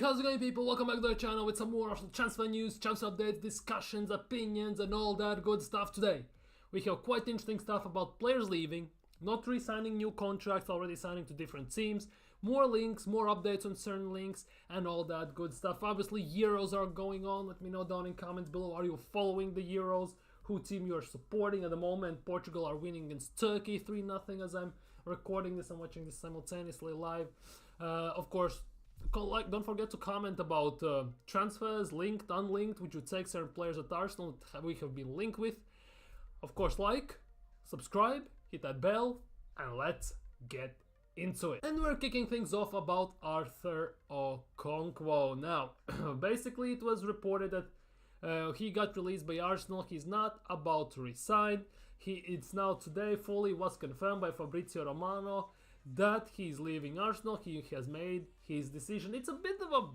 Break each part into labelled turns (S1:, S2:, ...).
S1: How's it going, people? Welcome back to the channel with some more Arsenal transfer news, transfer updates, discussions, opinions and all that good stuff today. We have quite interesting stuff about players leaving, not re-signing new contracts, already signing to different teams, more links, more updates on certain links and all that good stuff. Obviously, Euros are going on. Let me know down in comments below, are you following the Euros? Who team you are supporting at the moment? Portugal are winning against Turkey 3-0 as I'm recording this and watching this simultaneously live. Of course, don't forget to comment about transfers, linked, unlinked, which would take certain players at Arsenal that we have been linked with. Of course, like, subscribe, hit that bell, and let's get into it. And we're kicking things off about Arthur Okonkwo. Now, basically it was reported that he got released by Arsenal. He's not about to resign. It's now today fully was confirmed by Fabrizio Romano that he's leaving Arsenal. He has made his decision. It's a bit of a,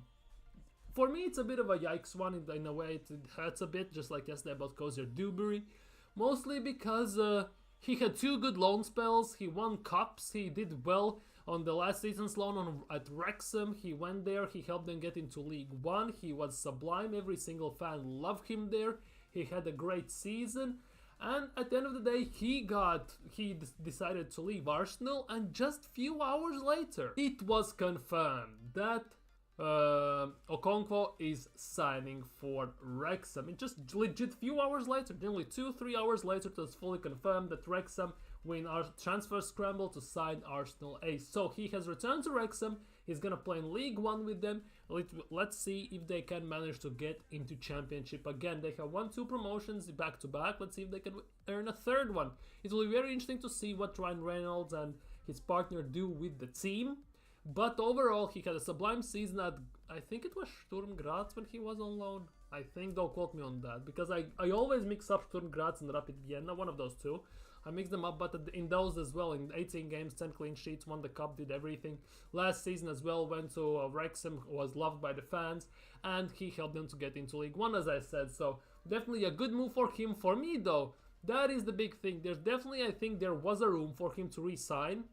S1: for me, it's a bit of a yikes one in a way. It hurts a bit, just like yesterday about Cozier Dewberry. Mostly because he had two good loan spells. He won cups. He did well on the last season's loan at Wrexham. He went there. He helped them get into League One. He was sublime. Every single fan loved him there. He had a great season. And at the end of the day, he decided to leave Arsenal, and just few hours later, it was confirmed that Okonkwo is signing for Wrexham. It just legit few hours later, nearly 2-3 hours later, it was fully confirmed that Wrexham win our transfer scramble to sign Arsenal A. So he has returned to Wrexham. He's gonna play in League One with them. Let's see if they can manage to get into Championship again. They have won 2 promotions back to back. Let's see if they can earn a third one. It will be very interesting to see what Ryan Reynolds and his partner do with the team. But overall, he had a sublime season at, I think it was Sturm Graz when he was on loan. I think, don't quote me on that, because I always mix up Sturm Graz and Rapid Vienna, one of those two. I mix them up, but in those as well, in 18 games, 10 clean sheets, won the cup, did everything. Last season as well, went to Wrexham, was loved by the fans, and he helped them to get into League One, as I said. So definitely a good move for him. For me though, that is the big thing. There's definitely, I think there was a room for him to re-sign,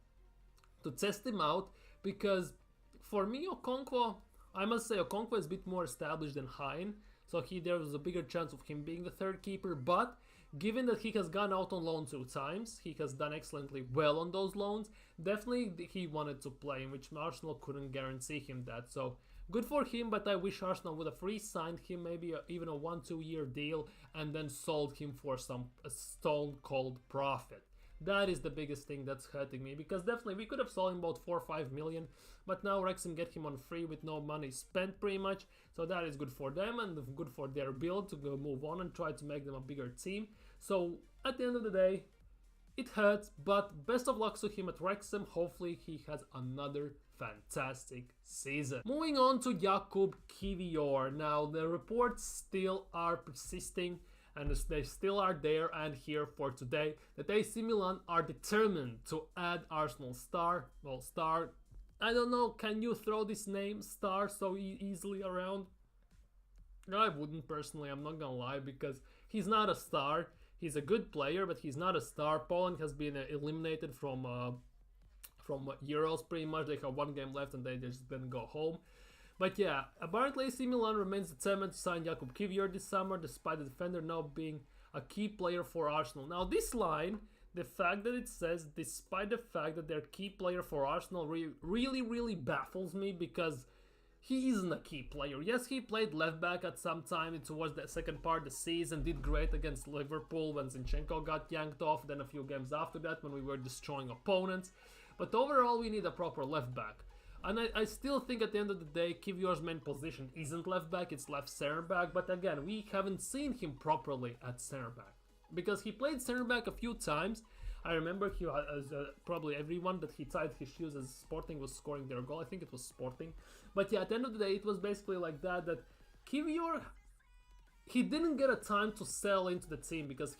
S1: to test him out, because for me, Okonkwo, I must say Okonkwo is a bit more established than Hein, so there was a bigger chance of him being the third keeper. But given that he has gone out on loan 2 times, he has done excellently well on those loans, definitely he wanted to play, in which Arsenal couldn't guarantee him that. So good for him, but I wish Arsenal would have re-signed him, maybe even a 1-2 year deal, and then sold him for a stone cold profit. That is the biggest thing that's hurting me, because definitely we could have sold him about 4 or 5 million, but now Wrexham get him on free with no money spent pretty much, so that is good for them and good for their build to go move on and try to make them a bigger team. So at the end of the day, it hurts, but best of luck to him at Wrexham. Hopefully he has another fantastic season. Moving on to Jakub Kiwior. Now the reports still are persisting, and they still are there and here for today, that AC Milan are determined to add Arsenal star. Well, star, I don't know, can you throw this name star so easily around? No, I wouldn't personally, I'm not gonna lie, because he's not a star. He's a good player, but he's not a star. Poland has been eliminated from Euros pretty much. They have 1 game left and they just gonna go home. But yeah, apparently AC Milan remains determined to sign Jakub Kiwior this summer, despite the defender now being a key player for Arsenal. Now this line, the fact that it says despite the fact that they're key player for Arsenal really baffles me, because he isn't a key player. Yes, he played left back at some time towards the second part of the season, did great against Liverpool when Zinchenko got yanked off, then a few games after that when we were destroying opponents. But overall, we need a proper left back. And I still think at the end of the day, Kiwior's main position isn't left back, it's left center back. But again, we haven't seen him properly at center back, because he played center back a few times. I remember he was probably everyone that he tied his shoes as Sporting was scoring their goal. I think it was Sporting. But yeah, at the end of the day, it was basically like that Kiwior, he didn't get a time to sell into the team, because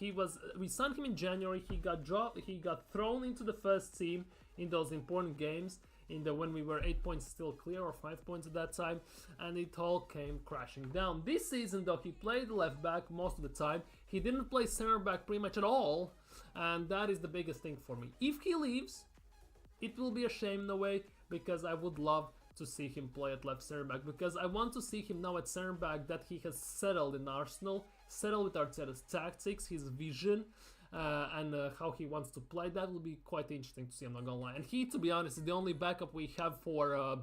S1: we signed him in January. He got thrown into the first team in those important games, when we were 8 points still clear, or 5 points at that time, and it all came crashing down. This season though, he played left back most of the time. He didn't play center back pretty much at all, and that is the biggest thing for me. If he leaves, it will be a shame in a way, because I would love to see him play at left center back, because I want to see him now at center back that he has settled in Arsenal, settled with Arteta's tactics, his vision, and how he wants to play. That will be quite interesting to see, I'm not gonna lie. And he, to be honest, is the only backup we have for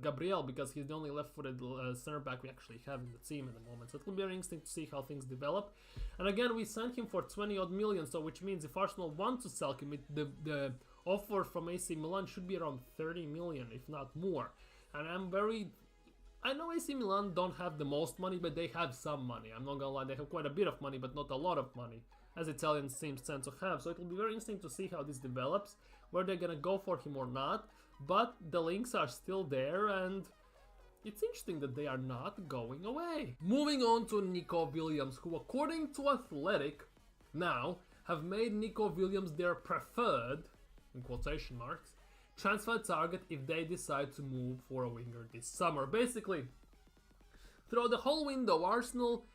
S1: Gabriel, because he's the only left-footed center back we actually have in the team at the moment. So it will be very interesting to see how things develop. And again, we signed him for 20 odd million, so which means if Arsenal want to sell him, the offer from AC Milan should be around 30 million, if not more. And I know AC Milan don't have the most money, but they have some money. I'm not gonna lie, they have quite a bit of money, but not a lot of money, as Italian teams tend to have. So it will be very interesting to see how this develops, where they're gonna go for him or not. But the links are still there, and it's interesting that they are not going away. Moving on to Nico Williams, who, according to Athletic, now have made Nico Williams their preferred, in quotation marks, transfer target if they decide to move for a winger this summer. Basically, throughout the whole window, Arsenal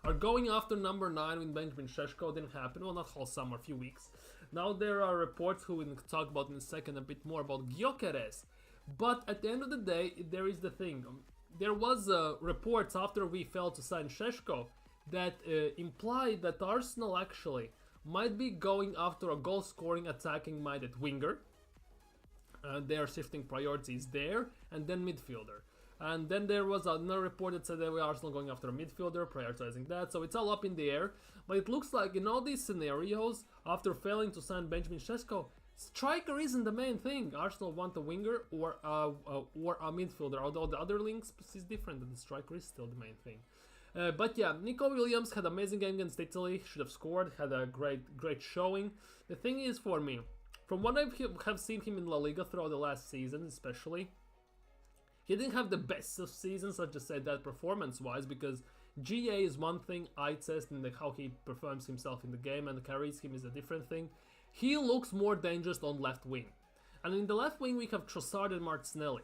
S1: are going after number 9 when Benjamin Šeško. Didn't happen, well, not whole summer, a few weeks. Now there are reports who we'll talk about in a second a bit more about Gyokeres. But at the end of the day, there is the thing. There was reports after we failed to sign Šeško that implied that Arsenal actually might be going after a goal-scoring, attacking-minded winger. They are shifting priorities there, and then midfielder. And then there was another report that said that we are Arsenal going after a midfielder, prioritizing that. So it's all up in the air. But it looks like in all these scenarios, after failing to sign Benjamin Šeško, striker isn't the main thing. Arsenal want a winger or a midfielder. Although the other links is different, and the striker is still the main thing. But yeah, Nico Williams had an amazing game against Italy. Should have scored. Had a great showing. The thing is, for me, from what I have seen him in La Liga throughout the last season, especially, he didn't have the best of seasons, I'd just say that performance-wise, because GA is one thing, eye test, and how he performs himself in the game and carries him is a different thing. He looks more dangerous on left wing. And in the left wing, we have Trossard and Martinelli.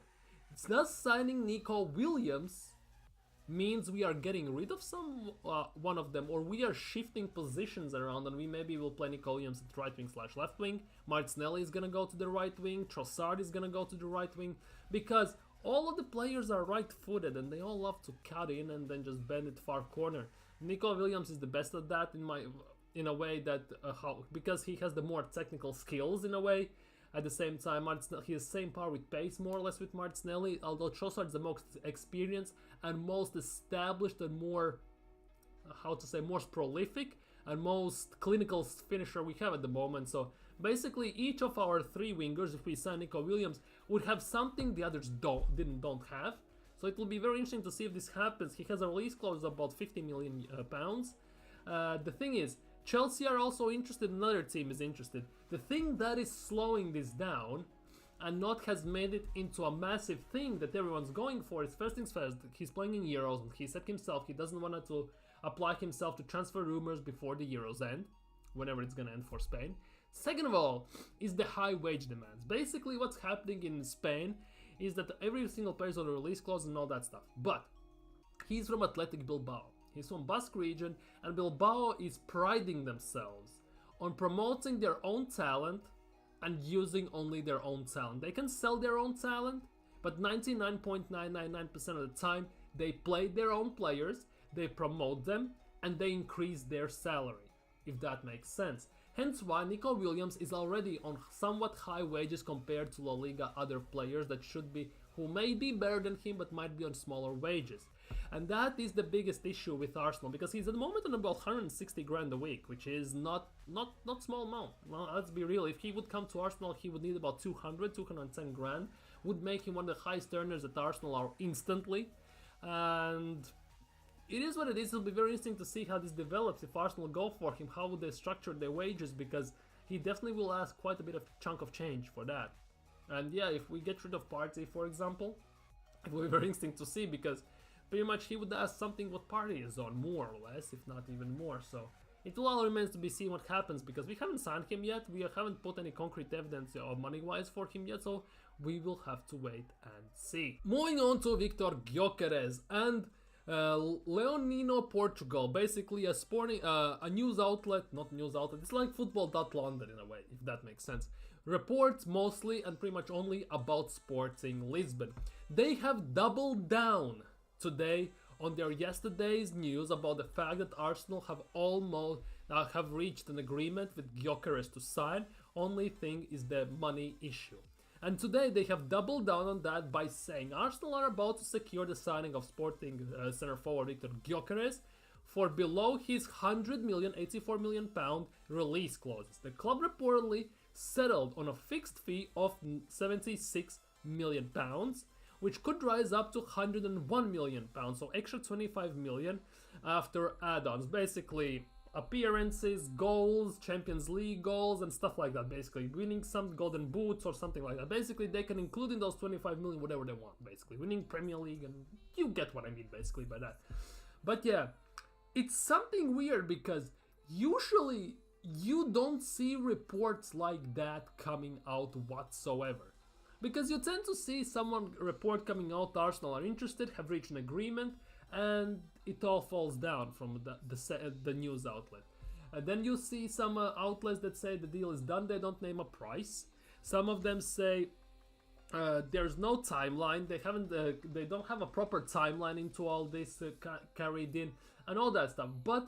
S1: Thus, signing Nico Williams means we are getting rid of one of them, or we are shifting positions around, and we maybe will play Nico Williams at right wing / left wing. Martinelli is gonna go to the right wing. Trossard is gonna go to the right wing, because all of the players are right-footed and they all love to cut in and then just bend it far corner. Nico Williams is the best at that in a way that because he has the more technical skills in a way. At the same time, he has the same power with pace more or less with Martinelli, although Trossard is the most experienced and most established and more, most prolific and most clinical finisher we have at the moment. So basically, each of our 3 wingers, if we sign Nico Williams, would have something the others don't have. So it will be very interesting to see if this happens. He has a release clause of about 50 million pounds. The thing is, Chelsea are also interested, another team is interested. The thing that is slowing this down and not has made it into a massive thing that everyone's going for is, first things first, he's playing in Euros, and he said himself he doesn't want to apply himself to transfer rumors before the Euros end, whenever it's gonna end for Spain. Second of all, is the high wage demands. Basically, what's happening in Spain is that every single player is on a release clause and all that stuff. But he's from Athletic Bilbao. He's from Basque region, and Bilbao is priding themselves on promoting their own talent and using only their own talent. They can sell their own talent, but 99.999% of the time, they play their own players, they promote them, and they increase their salary, if that makes sense. Hence why Nico Williams is already on somewhat high wages compared to La Liga other players who may be better than him but might be on smaller wages. And that is the biggest issue with Arsenal, because he's at the moment on about 160 grand a week, which is not small amount. Well, let's be real, if he would come to Arsenal, he would need about 210 grand, would make him one of the highest earners at Arsenal are instantly. And it is what it is. It'll be very interesting to see how this develops. If Arsenal go for him, how would they structure their wages, because he definitely will ask quite a bit of chunk of change for that. And yeah, if we get rid of Partey, for example, it will be very interesting to see, because pretty much he would ask something what Partey is on, more or less, if not even more. So it will all remains to be seen what happens, because we haven't signed him yet, we haven't put any concrete evidence money-wise for him yet, so we will have to wait and see. Moving on to Victor Gyokeres and Leonino Portugal, basically a news outlet, not news outlet, it's like football.london in a way, if that makes sense. reports mostly and pretty much only about Sporting Lisbon. They have doubled down today on their yesterday's news about the fact that Arsenal have almost have reached an agreement with Gyokeres to sign. Only thing is the money issue. And today they have doubled down on that by saying Arsenal are about to secure the signing of Sporting centre forward Victor Gyokeres for below his 100 million, 84 million pound release clauses. The club reportedly settled on a fixed fee of 76 million pounds, which could rise up to 101 million pounds, so extra 25 million after add-ons. Basically, appearances, goals, Champions League goals, and stuff like that. Basically, winning some golden boots or something like that. Basically, they can include in those 25 million whatever they want. Basically, winning Premier League, and you get what I mean. Basically, by that. But yeah, it's something weird because usually you don't see reports like that coming out whatsoever. Because you tend to see someone report coming out, Arsenal are interested, have reached an agreement, and it all falls down from the news outlet. And then you see some outlets that say the deal is done, they don't name a price. Some of them say there's no timeline, they don't have a proper timeline into all this carried in, and all that stuff. But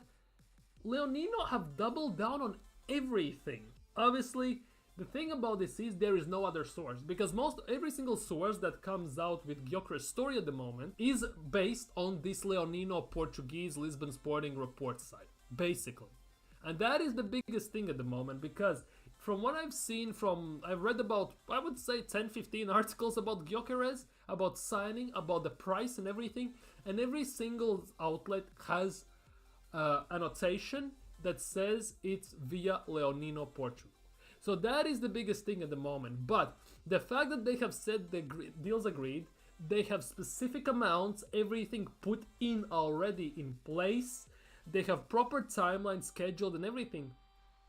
S1: Leonino have doubled down on everything. Obviously, the thing about this is there is no other source, because every single source that comes out with Gyokeres' story at the moment is based on this Leonino Portuguese Lisbon Sporting report site, basically. And that is the biggest thing at the moment, because from what I've seen, I've read about, I would say 10-15 articles about Gyokeres, about signing, about the price and everything, and every single outlet has annotation that says it's via Leonino Portugal. So that is the biggest thing at the moment. But the fact that they have said the deals agreed, they have specific amounts, everything put in already in place, they have proper timeline scheduled and everything.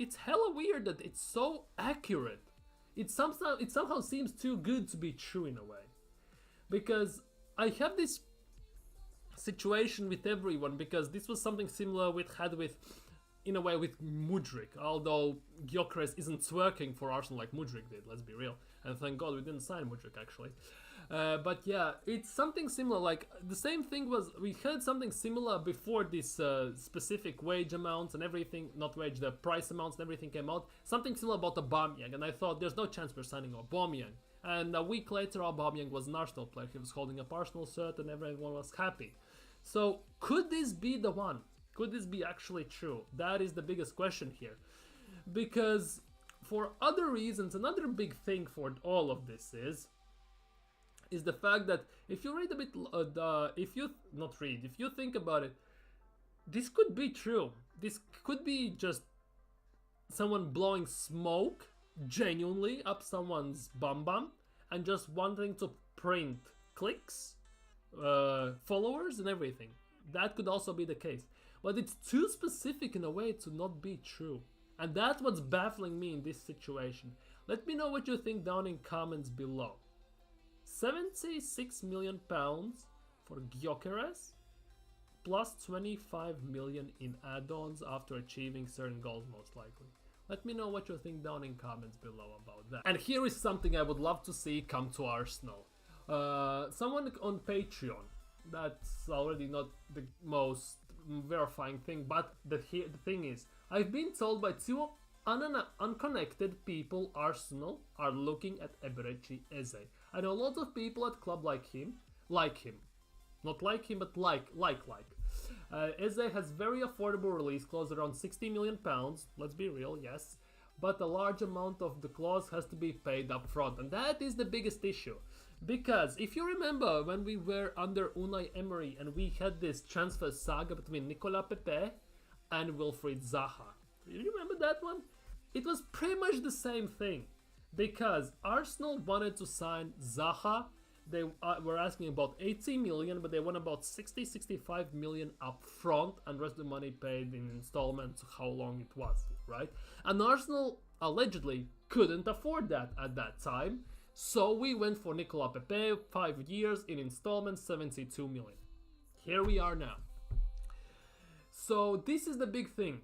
S1: It's hella weird that it's so accurate. It somehow seems too good to be true in a way. Because I have this situation with everyone, because this was something similar in a way with Mudryk, although Gyokeres isn't working for Arsenal like Mudryk did, let's be real. And thank God we didn't sign Mudryk actually. But yeah, it's something similar, like the same thing was, we had something similar before this specific wage amounts and everything, not wage, the price amounts and everything came out. Something similar about Aubameyang, and I thought there's no chance we're signing Aubameyang. And a week later Aubameyang was an Arsenal player, he was holding up Arsenal shirt and everyone was happy. So could this be the one? Could this be actually true? That is the biggest question here. Because for other reasons, another big thing for all of this is the fact that if you read a bit, if you think about it, this could be true. This could be just someone blowing smoke genuinely up someone's bum and just wanting to print clicks, followers and everything. That could also be the case. But it's too specific in a way to not be true. And that's what's baffling me in this situation. Let me know what you think down in comments below. 76 million pounds for Gyokeres, plus 25 million in add-ons after achieving certain goals most likely. Let me know what you think down in comments below about that. And here is something I would love to see come to Arsenal. Someone on Patreon, that's already not the most verifying thing, but the thing is, I've been told by two unconnected people Arsenal are looking at Eberechi Eze. I know a lot of people at club like him, not like him, but like. Eze has very affordable release clause, around 60 million pounds, let's be real, yes, but a large amount of the clause has to be paid up front, and that is the biggest issue. Because if you remember when we were under Unai Emery and we had this transfer saga between Nicolas Pepe and Wilfried Zaha, do you remember that one? It was pretty much the same thing, because Arsenal wanted to sign Zaha. They were asking about 80 million, but they want about 60-65 million up front, and rest of the money paid in installments, how long it was, right? And Arsenal allegedly couldn't afford that at that time, so we went for Nicolas Pepe, 5 years in installments, 72 million. Here we are now. So this is the big thing.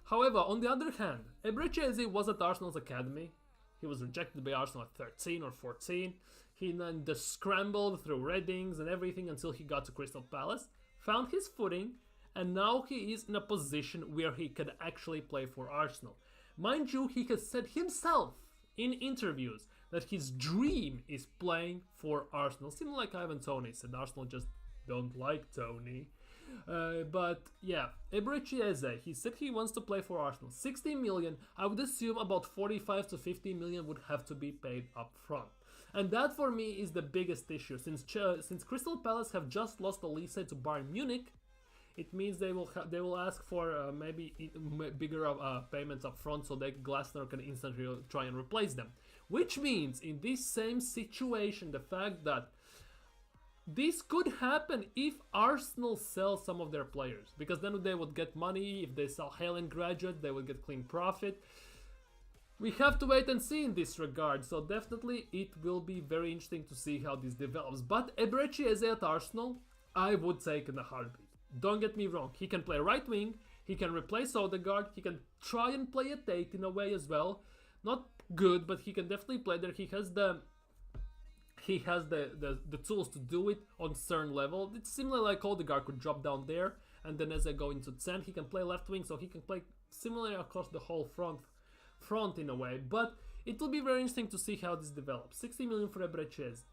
S1: However, on the other hand, Eberechi Eze was at Arsenal's academy. He was rejected by Arsenal at 13 or 14. He then just scrambled through Readings and everything until he got to Crystal Palace, found his footing, and now he is in a position where he can actually play for Arsenal. Mind you, he has said himself in interviews that his dream is playing for Arsenal. Similar like Ivan Toney said, Arsenal just don't like Tony. But yeah, Eberechi Eze, he said he wants to play for Arsenal. 60 million, I would assume about 45 to 50 million would have to be paid up front. And that for me is the biggest issue. Since Crystal Palace have just lost Elise to Bayern Munich, it means they will ask for maybe bigger payments up front so that Glasner can instantly try and replace them. Which means in this same situation, the fact that this could happen if Arsenal sell some of their players, because then they would get money. If they sell Haaland graduate, they will get clean profit. We have to wait and see in this regard, so definitely it will be very interesting to see how this develops. But Eberechi Eze at Arsenal, I would take in a heartbeat. Don't get me wrong, he can play right wing, he can replace Odegaard, he can try and play at 8 in a way as well. Not good, but he can definitely play there. He has the tools to do it on certain level. It's similar like Odegaard could drop down there, and then as I go into 10, he can play left wing, so he can play similarly across the whole front in a way. But it will be very interesting to see how this develops. 60 million for Eberechi.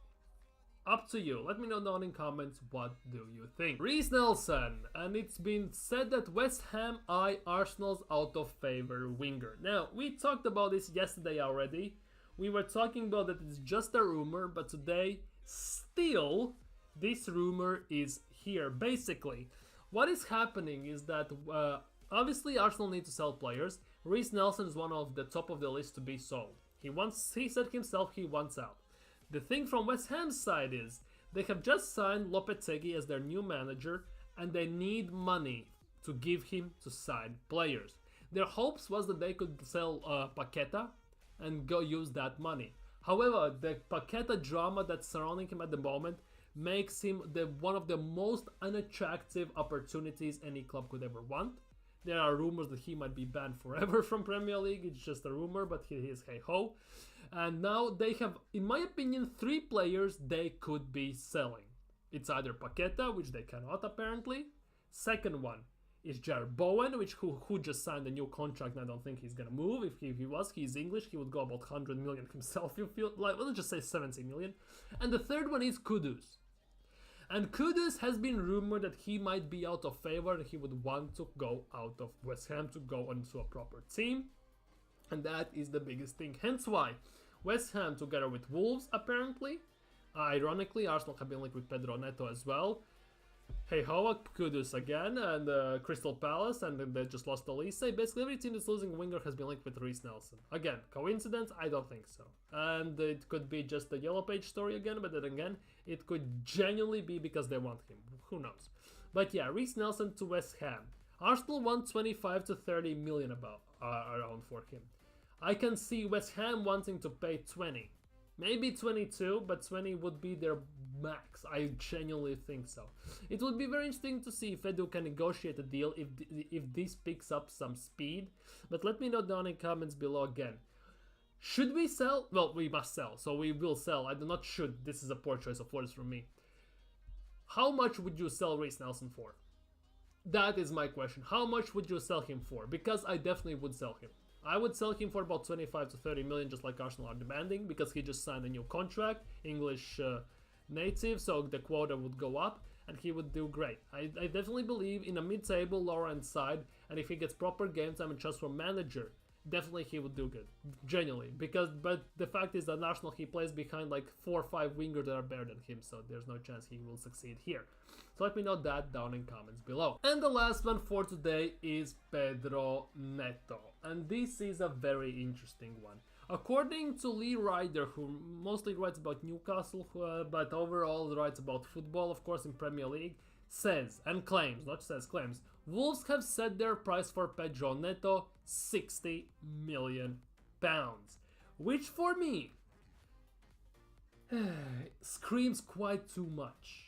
S1: Up to you. Let me know down in comments what do you think. Reiss Nelson, and it's been said that West Ham eye Arsenal's out of favor winger. Now, we talked about this yesterday already. We were talking about that it's just a rumor, but today, still, this rumor is here. Basically, what is happening is that obviously Arsenal need to sell players. Reiss Nelson is one of the top of the list to be sold. He said himself he wants out. The thing from West Ham's side is they have just signed Lopetegui as their new manager, and they need money to give him to sign players. Their hopes was that they could sell Paqueta and go use that money. However, the Paqueta drama that's surrounding him at the moment makes him one of the most unattractive opportunities any club could ever want. There are rumors that he might be banned forever from Premier League. It's just a rumor, but he is hey-ho. And now they have, in my opinion, 3 players they could be selling. It's either Paqueta, which they cannot apparently. Second one is Jared Bowen, who just signed a new contract, and I don't think he's gonna move. If he's English, he would go about 100 million himself. You feel like, let's just say 70 million. And the third one is Kudus. And Kudus has been rumored that he might be out of favor, and he would want to go out of West Ham to go onto a proper team. And that is the biggest thing. Hence why West Ham, together with Wolves, apparently, ironically, Arsenal have been linked with Pedro Neto as well. Hey ho, Kudus again, and Crystal Palace, and then they just lost Elise. Basically, every team that's losing a winger has been linked with Reiss Nelson. Again, coincidence? I don't think so. And it could be just a yellow page story again, but then again, it could genuinely be because they want him. Who knows? But yeah, Reiss Nelson to West Ham. Arsenal want 25 to 30 million around for him. I can see West Ham wanting to pay 20. Maybe 22, but 20 would be their max. I genuinely think so. It would be very interesting to see if Edu can negotiate a deal if this picks up some speed. But let me know down in comments below again. Should we sell? Well, we must sell, so we will sell. I do not should. This is a poor choice of words from me. How much would you sell Reiss Nelson for? That is my question. How much would you sell him for? Because I definitely would sell him. I would sell him for about 25 to 30 million, just like Arsenal are demanding, because he just signed a new contract, English native, so the quota would go up, and he would do great. I definitely believe in a mid-table, lower-end side, and if he gets proper game time and trust from manager, definitely he would do good, genuinely. But the fact is that Arsenal, he plays behind like 4 or 5 wingers that are better than him, so there's no chance he will succeed here. So let me know that down in comments below. And the last one for today is Pedro Neto, and this is a very interesting one. According to Lee Ryder, who mostly writes about Newcastle, but overall writes about football, of course, in Premier League, says and claims, not says, claims, Wolves have set their price for Pedro Neto £60 million, which for me screams quite too much.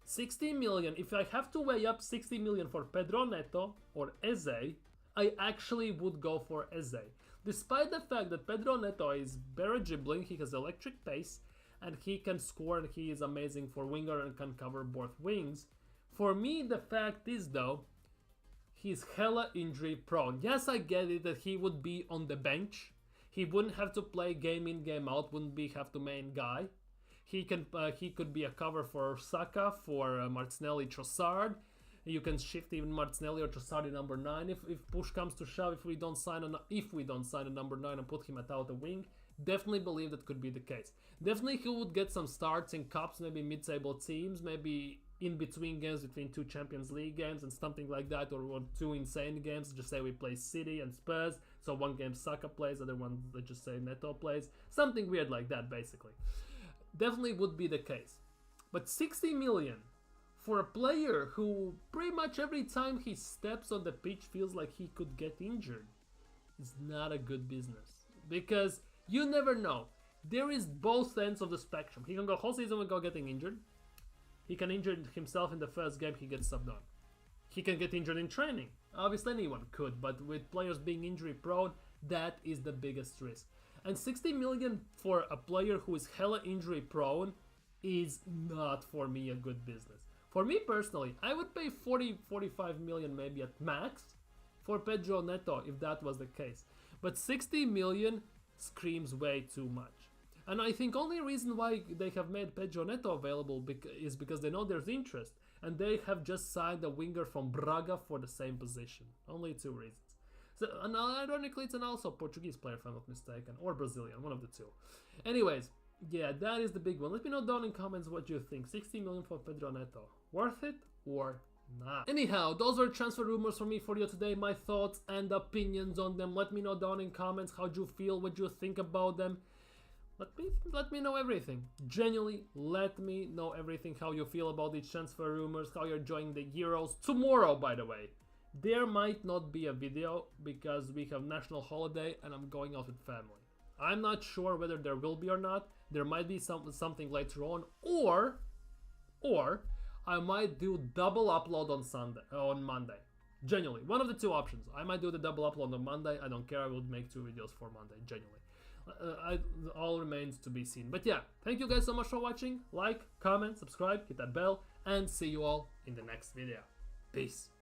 S1: 60 million, if I have to weigh up 60 million for Pedro Neto or Eze, I actually would go for Eze. Despite the fact that Pedro Neto is better dribbling, he has electric pace, and he can score, and he is amazing for winger and can cover both wings. For me, the fact is though, he's hella injury prone. Yes, I get it that he would be on the bench. He wouldn't have to play game in, game out, wouldn't have to main guy. He could be a cover for Saka, for Martinelli, Trossard. You can shift even Martinelli or Trossard in number 9 if push comes to shove. If we don't sign a number 9 and put him at out the wing, definitely believe that could be the case. Definitely he would get some starts in cups, maybe mid-table teams, maybe in between games, between 2 Champions League games and something like that, or 2 insane games. Just say we play City and Spurs, so one game Saka plays, other one let's just say Neto plays, something weird like that basically. Definitely would be the case. But 60 million for a player who pretty much every time he steps on the pitch feels like he could get injured is not a good business, because you never know. There is both ends of the spectrum. He can go whole season without getting injured. He can injure himself in the first game he gets subbed on. He can get injured in training. Obviously anyone could, but with players being injury prone, that is the biggest risk. And 60 million for a player who is hella injury prone is not for me a good business. For me personally, I would pay 40-45 million maybe at max for Pedro Neto if that was the case. But 60 million screams way too much. And I think only reason why they have made Pedro Neto available is because they know there's interest. And they have just signed a winger from Braga for the same position. Only 2 reasons. So, and ironically, it's an also Portuguese player if I'm not mistaken. Or Brazilian, one of the 2. Anyways, yeah, that is the big one. Let me know down in comments what you think. 60 million for Pedro Neto. Worth it or not? Anyhow, those are transfer rumors for me for you today. My thoughts and opinions on them. Let me know down in comments how you feel, what you think about them. Let me know everything. Genuinely, let me know everything, how you feel about these transfer rumors, how you're enjoying the Euros. Tomorrow, by the way, there might not be a video because we have national holiday and I'm going out with family. I'm not sure whether there will be or not. There might be something later on, or I might do double upload on Monday. Genuinely, one of the 2 options. I might do the double upload on Monday. I don't care. I will make 2 videos for Monday. Genuinely. All remains to be seen. But yeah, thank you guys so much for watching. Like, comment, subscribe, hit that bell, and see you all in the next video. Peace.